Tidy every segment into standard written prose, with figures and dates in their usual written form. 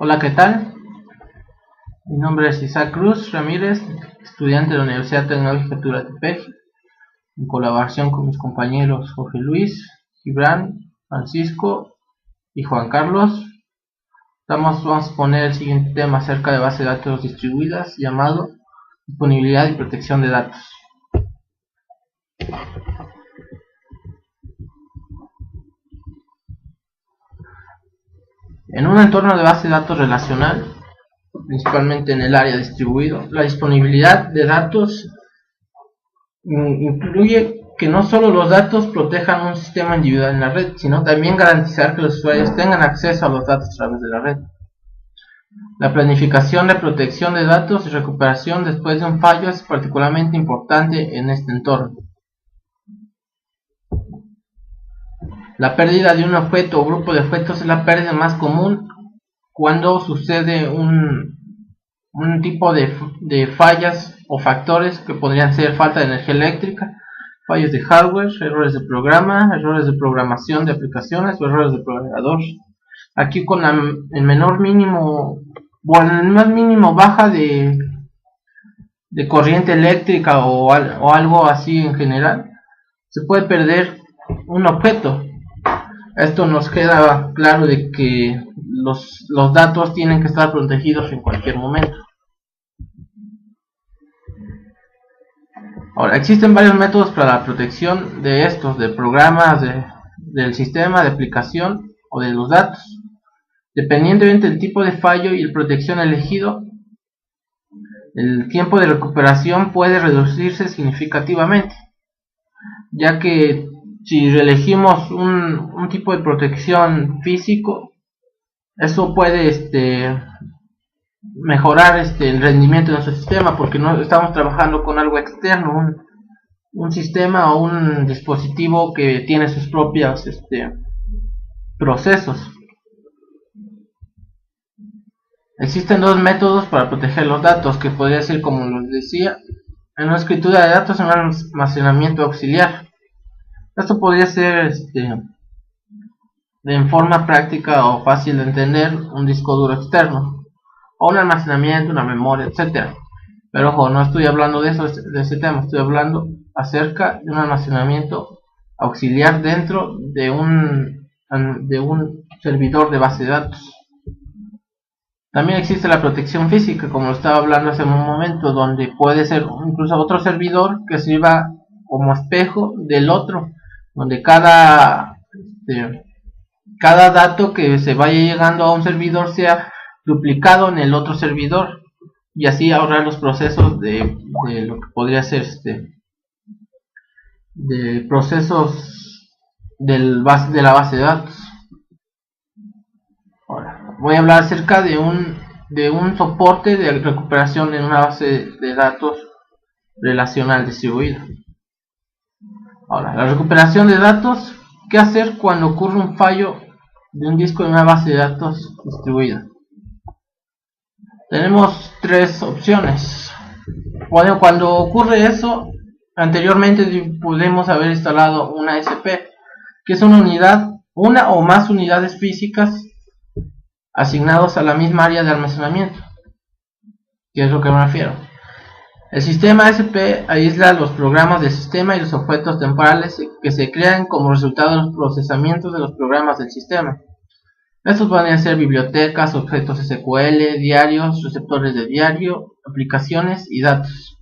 Hola, ¿qué tal? Mi nombre es Isaac Cruz Ramírez, estudiante de la Universidad Tecnológica Tulatepec, en colaboración con mis compañeros Jorge Luis, Gibran, Francisco y Juan Carlos. Vamos a poner el siguiente tema acerca de bases de datos distribuidas, llamado disponibilidad y protección de datos. En un entorno de base de datos relacional, principalmente en el área distribuido, la disponibilidad de datos incluye que no solo los datos protejan un sistema individual en la red, sino también garantizar que los usuarios tengan acceso a los datos a través de la red. La planificación de protección de datos y recuperación después de un fallo es particularmente importante en este entorno. La pérdida de un objeto o grupo de objetos es la pérdida más común cuando sucede un tipo de fallas o factores que podrían ser falta de energía eléctrica, fallos de hardware, errores de programa, errores de programación de aplicaciones o errores de programador. Aquí con el menor mínimo, bueno, el más mínimo baja de corriente eléctrica o algo así en general, se puede perder un objeto. Esto nos queda claro de que los datos tienen que estar protegidos en cualquier momento. Ahora, existen varios métodos para la protección de estos, de programas, del sistema, de aplicación o de los datos. Dependientemente del tipo de fallo y la protección elegido, el tiempo de recuperación puede reducirse significativamente, ya que si elegimos un tipo de protección físico, eso puede mejorar el rendimiento de nuestro sistema, porque no estamos trabajando con algo externo, un sistema o un dispositivo que tiene sus propios procesos. Existen dos métodos para proteger los datos, que podría ser, como les decía, en una escritura de datos en un almacenamiento auxiliar. Esto podría ser en forma práctica o fácil de entender, un disco duro externo, o un almacenamiento, una memoria, etc. Pero ojo, no estoy hablando de ese tema, estoy hablando acerca de un almacenamiento auxiliar dentro de un servidor de base de datos. También existe la protección física, como lo estaba hablando hace un momento, donde puede ser incluso otro servidor que sirva como espejo del otro, donde cada dato que se vaya llegando a un servidor sea duplicado en el otro servidor, y así ahorrar los procesos de lo que podría ser de procesos de la base de datos. Ahora voy a hablar acerca de un soporte de recuperación en una base de datos relacional distribuida. Ahora, la recuperación de datos, ¿qué hacer cuando ocurre un fallo de un disco en una base de datos distribuida? Tenemos tres opciones. Bueno, cuando ocurre eso, anteriormente podemos haber instalado una SP, que es una o más unidades físicas asignados a la misma área de almacenamiento, que es lo que me refiero. El sistema SP aísla los programas del sistema y los objetos temporales que se crean como resultado de los procesamientos de los programas del sistema. Estos podrían ser bibliotecas, objetos SQL, diarios, receptores de diario, aplicaciones y datos.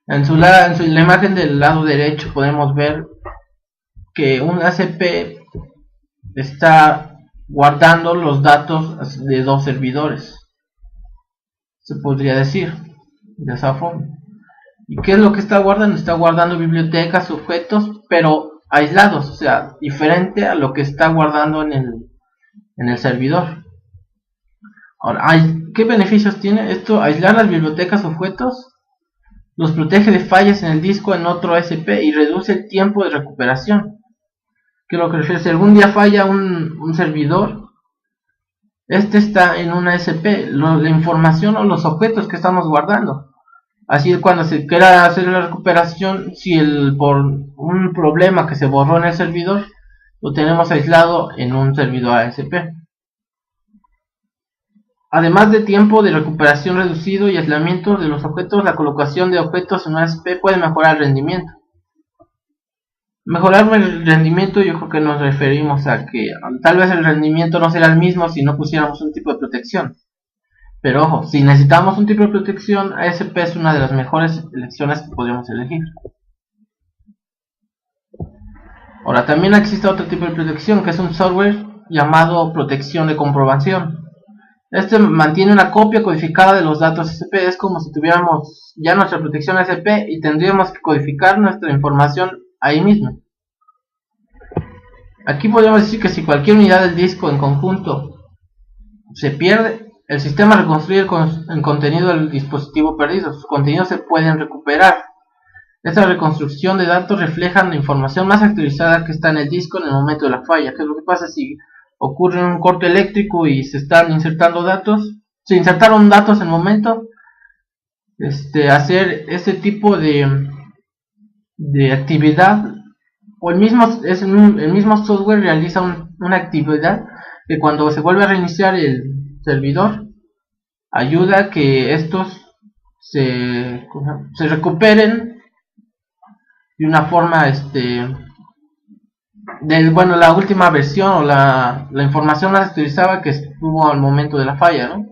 En la imagen del lado derecho podemos ver que un ACP está guardando los datos de dos servidores, se podría decir de esa forma. ¿Y qué es lo que está guardando? Está guardando bibliotecas, objetos, pero aislados, o sea, diferente a lo que está guardando en el servidor. Ahora, ¿qué beneficios tiene esto? Aislar las bibliotecas, objetos, los protege de fallas en el disco en otro SP y reduce el tiempo de recuperación. ¿Qué es lo que refiere? Si algún día falla un servidor, está en una SP, la información o los objetos que estamos guardando. Así cuando se quiera hacer la recuperación, si por un problema que se borró en el servidor, lo tenemos aislado en un servidor ASP. Además de tiempo de recuperación reducido y aislamiento de los objetos, la colocación de objetos en una SP puede mejorar el rendimiento. Mejorar el rendimiento, yo creo que nos referimos a que tal vez el rendimiento no será el mismo si no pusiéramos un tipo de protección. Pero ojo, si necesitamos un tipo de protección, ASP es una de las mejores elecciones que podríamos elegir. Ahora, también existe otro tipo de protección, que es un software llamado protección de comprobación. Este mantiene una copia codificada de los datos ASP. Es como si tuviéramos ya nuestra protección ASP y tendríamos que codificar nuestra información ahí mismo. Aquí podríamos decir que si cualquier unidad del disco en conjunto se pierde, el sistema reconstruye el contenido del dispositivo perdido. Sus contenidos se pueden recuperar. Esta reconstrucción de datos refleja la información más actualizada que está en el disco en el momento de la falla. ¿Qué es lo que pasa si ocurre un corte eléctrico y se están insertando datos? Se insertaron datos en el momento. Hacer ese tipo de actividad, o el mismo software realiza una actividad que cuando se vuelve a reiniciar el servidor ayuda a que estos se recuperen de una forma la última versión o la información más actualizada que estuvo al momento de la falla, ¿no?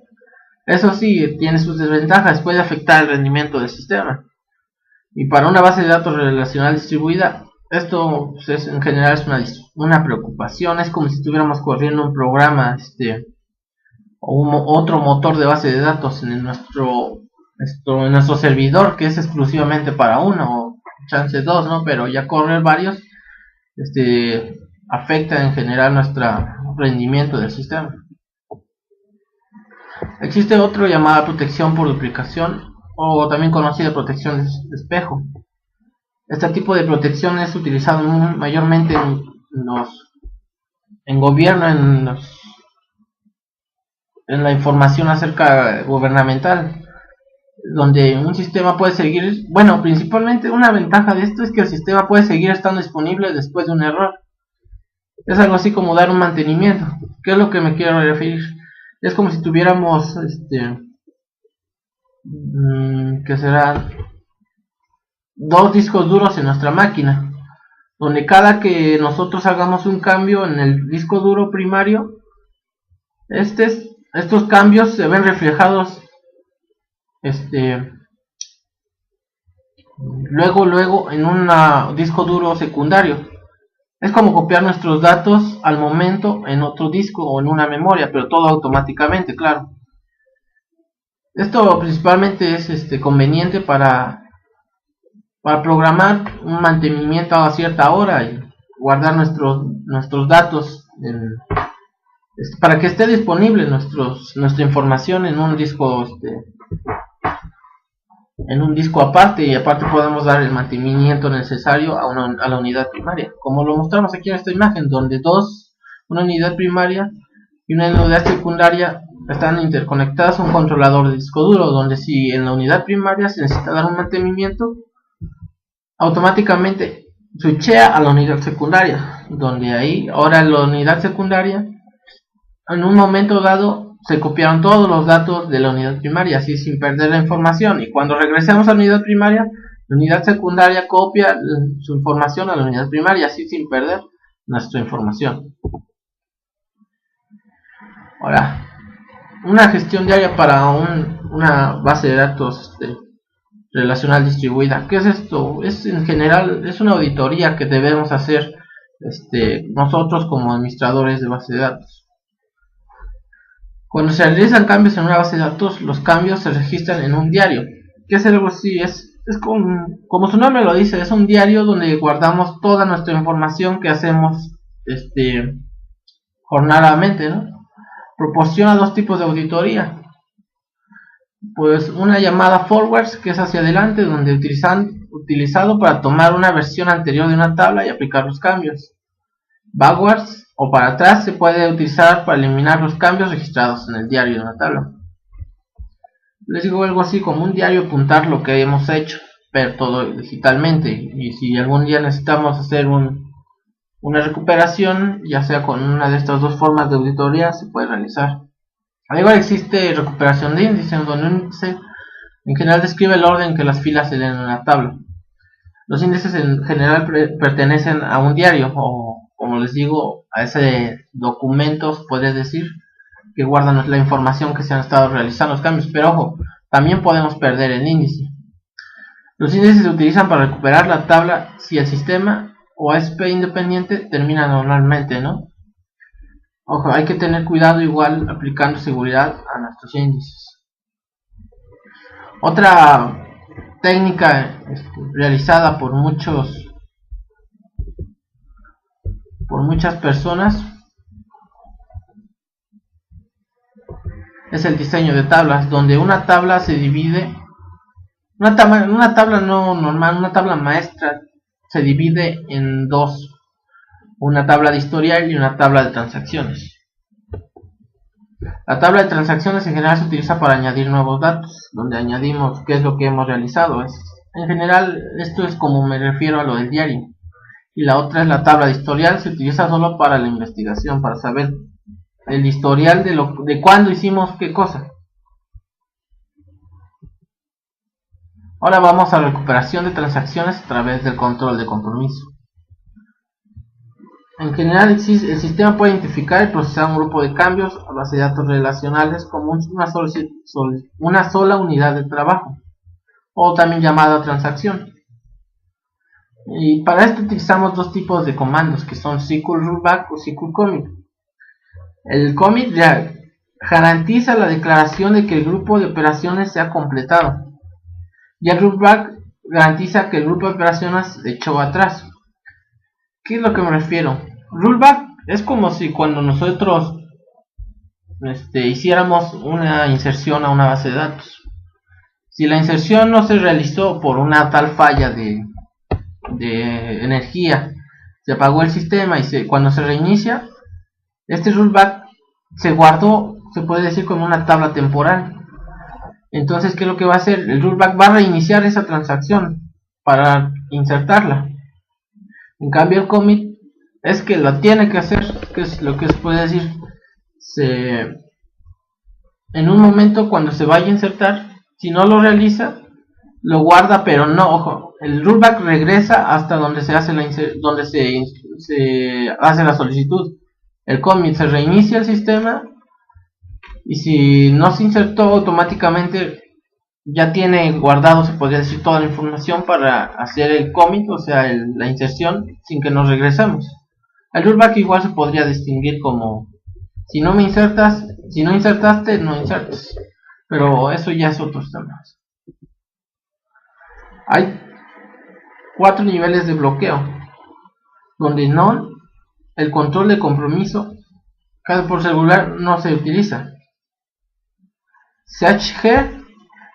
Eso sí, tiene sus desventajas, puede afectar el rendimiento del sistema. Y para una base de datos relacional distribuida, esto pues, en general es una preocupación. Es como si estuviéramos corriendo un programa o otro motor de base de datos en nuestro servidor, que es exclusivamente para uno o chance dos, ¿no? Pero ya correr varios afecta en general nuestro rendimiento del sistema. Existe otro llamada protección por duplicación, o también conocida protección de espejo. Este tipo de protección es utilizado mayormente en gobierno, en la información acerca gubernamental, donde un sistema puede seguir, principalmente una ventaja de esto es que el sistema puede seguir estando disponible después de un error. Es algo así como dar un mantenimiento. ¿Qué es lo que me quiero referir? Es como si tuviéramos que serán dos discos duros en nuestra máquina, donde cada que nosotros hagamos un cambio en el disco duro primario, estos cambios se ven reflejados luego en un disco duro secundario. Es como copiar nuestros datos al momento en otro disco o en una memoria, pero todo automáticamente, claro. Esto principalmente es conveniente para programar un mantenimiento a cierta hora y guardar nuestros datos para que esté disponible nuestra información en un disco aparte, y aparte podemos dar el mantenimiento necesario a la unidad primaria, como lo mostramos aquí en esta imagen, donde una unidad primaria y una unidad secundaria están interconectadas a un controlador de disco duro, donde si en la unidad primaria se necesita dar un mantenimiento, automáticamente switchea a la unidad secundaria, donde ahí ahora la unidad secundaria en un momento dado se copiaron todos los datos de la unidad primaria, así sin perder la información, y cuando regresemos a la unidad primaria, la unidad secundaria copia su información a la unidad primaria, así sin perder nuestra información. Ahora, una gestión diaria para una base de datos relacional distribuida. ¿Qué es esto? En general es una auditoría que debemos hacer nosotros como administradores de base de datos. Cuando se realizan cambios en una base de datos, los cambios se registran en un diario. ¿Qué es algo así? Es como su nombre lo dice, es un diario donde guardamos toda nuestra información que hacemos jornalmente, ¿no? Proporciona dos tipos de auditoría. Pues una llamada forwards, que es hacia adelante, donde utilizado para tomar una versión anterior de una tabla y aplicar los cambios. Backwards o para atrás se puede utilizar para eliminar los cambios registrados en el diario de una tabla. Les digo algo así como un diario, apuntar lo que hemos hecho, pero todo digitalmente, y si algún día necesitamos hacer una recuperación, ya sea con una de estas dos formas de auditoría, se puede realizar. Igual existe recuperación de índice, donde un índice en general describe el orden que las filas se leen en una tabla. Los índices en general pertenecen a un diario, o como les digo, a ese documento, puedes decir, que guardan la información que se han estado realizando los cambios. Pero ojo, también podemos perder el índice. Los índices se utilizan para recuperar la tabla si el sistema o ASP independiente termina normalmente, ¿no? Ojo, hay que tener cuidado igual aplicando seguridad a nuestros índices. Otra técnica realizada por muchas personas es el diseño de tablas, donde una tabla se divide, una tabla no normal, una tabla maestra se divide en dos, una tabla de historial y una tabla de transacciones. La tabla de transacciones en general se utiliza para añadir nuevos datos, donde añadimos qué es lo que hemos realizado. En general, esto es como me refiero a lo del diario. Y la otra es la tabla de historial, se utiliza solo para la investigación, para saber el historial de cuándo hicimos qué cosa. Ahora vamos a recuperación de transacciones a través del control de compromiso. En general, el sistema puede identificar y procesar un grupo de cambios a base de datos relacionales como una sola unidad de trabajo, o también llamada transacción. Y para esto utilizamos dos tipos de comandos, que son SQL rollback o SQL commit. El commit garantiza la declaración de que el grupo de operaciones se ha completado, y el rollback garantiza que el grupo de operaciones se echó atrás. ¿Qué es lo que me refiero? Rollback es como si cuando nosotros hiciéramos una inserción a una base de datos. Si la inserción no se realizó por una tal falla de energía, se apagó el sistema y cuando se reinicia, este rollback se guardó, se puede decir, como una tabla temporal. Entonces, ¿qué es lo que va a hacer? El rollback va a reiniciar esa transacción para insertarla. En cambio, el commit es que lo tiene que hacer, que es lo que se puede decir. En un momento, cuando se vaya a insertar, si no lo realiza, lo guarda, pero no, ojo, el rollback regresa hasta donde se hace se hace la solicitud. El commit se reinicia el sistema, y si no se insertó automáticamente, ya tiene guardado, se podría decir, toda la información para hacer el commit, o sea, la inserción, sin que nos regresemos. El rollback igual se podría distinguir como, si no insertaste, no insertes. Pero eso ya es otro tema. Hay 4 niveles de bloqueo, donde no, el control de compromiso, por celular no se utiliza. CHG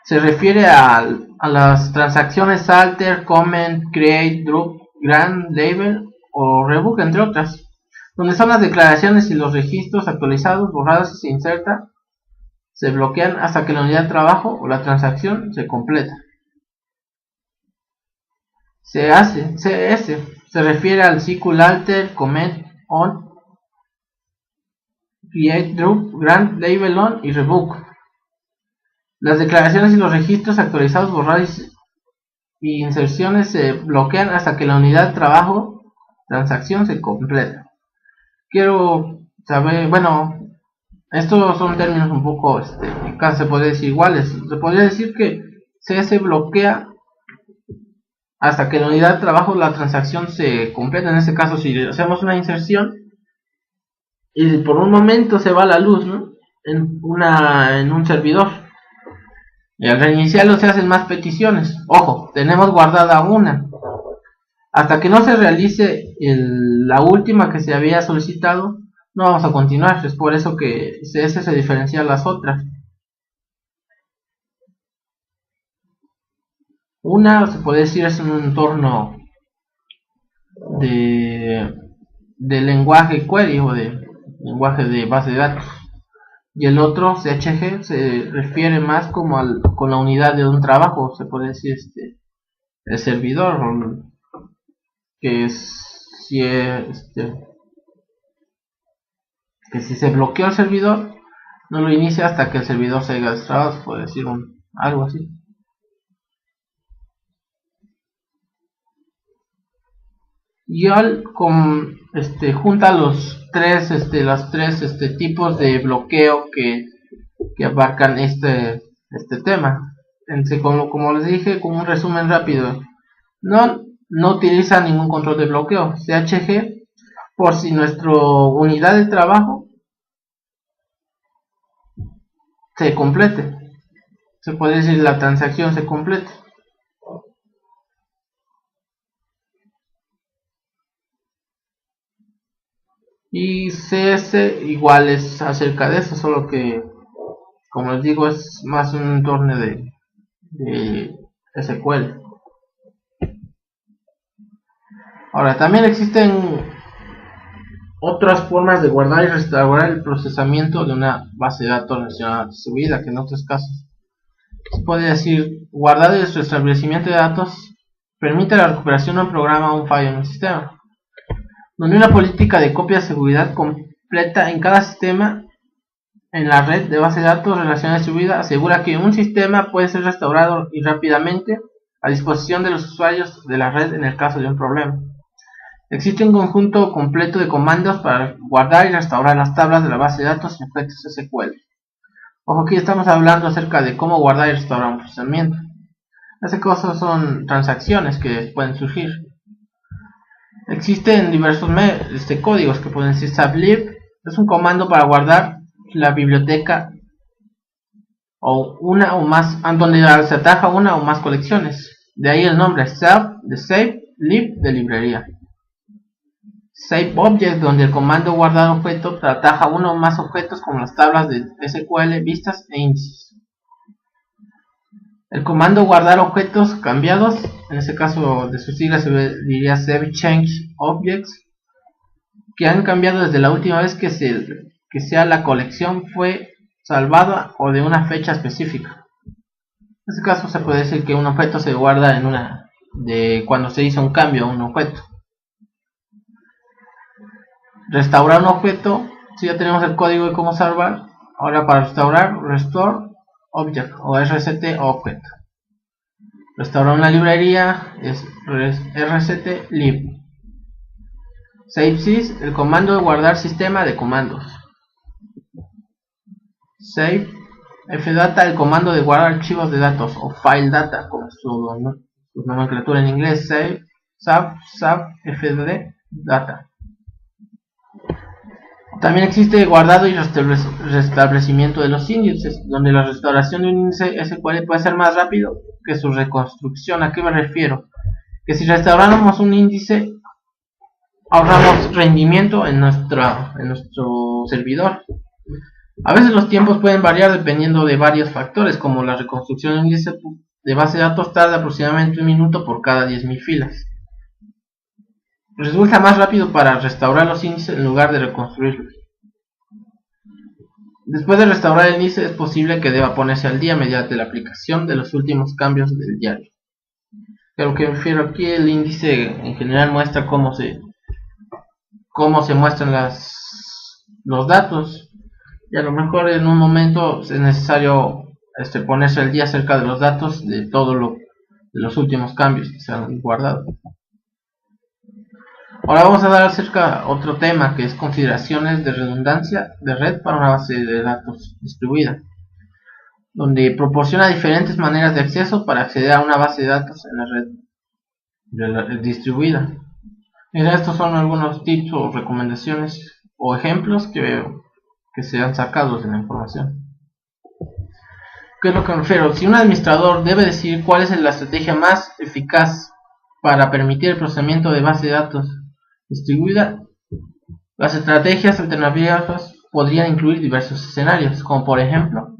se refiere a las transacciones alter, comment, create, drop, grant, label o rebook, entre otras, donde son las declaraciones y los registros actualizados, borrados y se inserta, se bloquean hasta que la unidad de trabajo o la transacción se completa. CS se refiere al SQL alter, comment on, create, drop, grant, label on y rebook. Las declaraciones y los registros actualizados, borrados y inserciones se bloquean hasta que la unidad de trabajo transacción se completa. Quiero saber, bueno, estos son términos un poco, casi se puede decir iguales. Se podría decir que CS bloquea hasta que la unidad de trabajo la transacción se completa. En este caso, si hacemos una inserción y por un momento se va la luz, ¿no?, en un servidor, y al reiniciarlo se hacen más peticiones. Ojo, tenemos guardada una. Hasta que no se realice la última que se había solicitado, no vamos a continuar. Es por eso que CS se diferencia de las otras. Una, se puede decir, es un entorno de lenguaje query o de lenguaje de base de datos. Y el otro, CHG, se refiere más como con la unidad de un trabajo, se puede decir, el servidor, que que si se bloqueó el servidor, no lo inicia hasta que el servidor se haya destrabado, se puede decir algo así. Y al junta los tres tipos de bloqueo que abarcan este tema. Como les dije, como un resumen rápido, no utiliza ningún control de bloqueo. CHG, por si nuestra unidad de trabajo se complete, se puede decir la transacción se complete. Y CS igual es acerca de eso, solo que, como les digo, es más un entorno de SQL. Ahora, también existen otras formas de guardar y restaurar el procesamiento de una base de datos relacionada distribuida, que en otros casos se puede decir guardar y restablecimiento de datos permite la recuperación de un programa o un fallo en un sistema, donde una política de copia de seguridad completa en cada sistema en la red de base de datos relacionada distribuida asegura que un sistema puede ser restaurado y rápidamente a disposición de los usuarios de la red en el caso de un problema. Existe un conjunto completo de comandos para guardar y restaurar las tablas de la base de datos en objetos SQL. Ojo, aquí estamos hablando acerca de cómo guardar y restaurar un procesamiento. Estas cosas son transacciones que pueden surgir. Existen diversos códigos que pueden ser sublib, es un comando para guardar la biblioteca o una o más, donde se ataja una o más colecciones. De ahí el nombre sub de save, lib de librería. Save object, donde el comando guardar objeto ataja uno o más objetos como las tablas de SQL, vistas e índices. El comando guardar objetos cambiados, en este caso de sus siglas se diría save change objects, que han cambiado desde la última vez que sea la colección fue salvada o de una fecha específica. En este caso se puede decir que un objeto se guarda de cuando se hizo un cambio a un objeto. Restaurar un objeto, si ya tenemos el código de cómo salvar, ahora para restaurar, restore object o rct object. Restaurar una librería es rct lib. Save el comando de guardar sistema de comandos. Save fdata, el comando de guardar archivos de datos o file data, con su nomenclatura en inglés. Save sub fd data. También existe guardado y restablecimiento de los índices, donde la restauración de un índice SQL puede ser más rápido que su reconstrucción. ¿A qué me refiero? Que si restauramos un índice, ahorramos rendimiento en nuestro servidor. A veces los tiempos pueden variar dependiendo de varios factores, como la reconstrucción de un índice de base de datos tarda aproximadamente 1 minuto por cada 10.000 filas. Resulta más rápido para restaurar los índices en lugar de reconstruirlos. Después de restaurar el índice es posible que deba ponerse al día mediante la aplicación de los últimos cambios del diario. A lo que me refiero aquí, el índice en general muestra cómo se muestran los datos, y a lo mejor en un momento es necesario ponerse al día acerca de los datos de de los últimos cambios que se han guardado. Ahora vamos a dar acerca otro tema, que es consideraciones de redundancia de red para una base de datos distribuida, donde proporciona diferentes maneras de acceso para acceder a una base de datos en la red distribuida. Mira, estos son algunos tips o recomendaciones o ejemplos que se han sacado de la información. ¿Qué es lo que me refiero? Si un administrador debe decidir cuál es la estrategia más eficaz para permitir el procesamiento de base de datos distribuida, las estrategias alternativas podrían incluir diversos escenarios, como por ejemplo,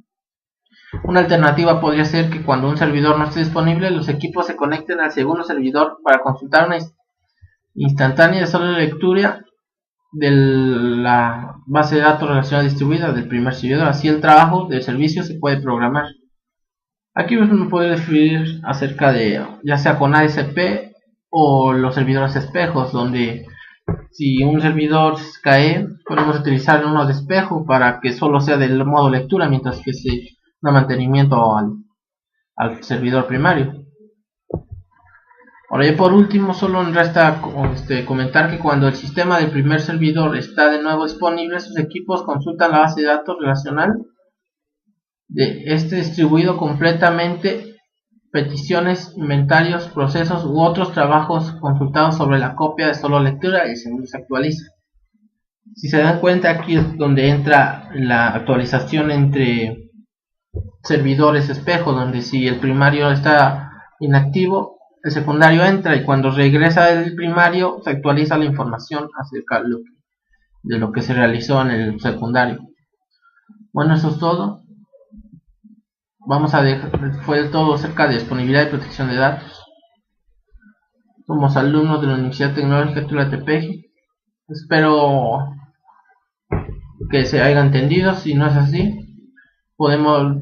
una alternativa podría ser que cuando un servidor no esté disponible, los equipos se conecten al segundo servidor para consultar una instantánea de solo lectura de la base de datos relacionada distribuida del primer servidor. Así el trabajo del servicio se puede programar. Aquí me puede definir acerca de ya sea con ASP o los servidores espejos, donde Si un servidor cae, podemos utilizar uno de espejo para que solo sea del modo lectura, mientras que se da mantenimiento al servidor primario. Ahora, y por último, solo resta comentar que cuando el sistema del primer servidor está de nuevo disponible, sus equipos consultan la base de datos relacional de este distribuido completamente, peticiones, inventarios, procesos u otros trabajos consultados sobre la copia de solo lectura y se actualiza. Si se dan cuenta, aquí es donde entra la actualización entre servidores espejo, donde si el primario está inactivo, el secundario entra, y cuando regresa el primario se actualiza la información acerca de lo que se realizó en el secundario. Bueno, eso es todo. Vamos a dejar, fue todo acerca de disponibilidad y protección de datos. Somos alumnos de la Universidad Tecnológica Tula-Tepeji. Espero que se haya entendido. Si no es así,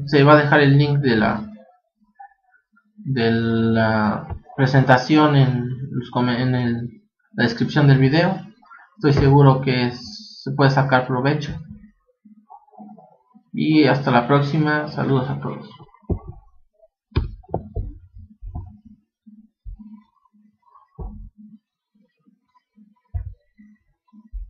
se va a dejar el link de la presentación en la descripción del video. Estoy seguro que se puede sacar provecho. Y hasta la próxima. Saludos a todos.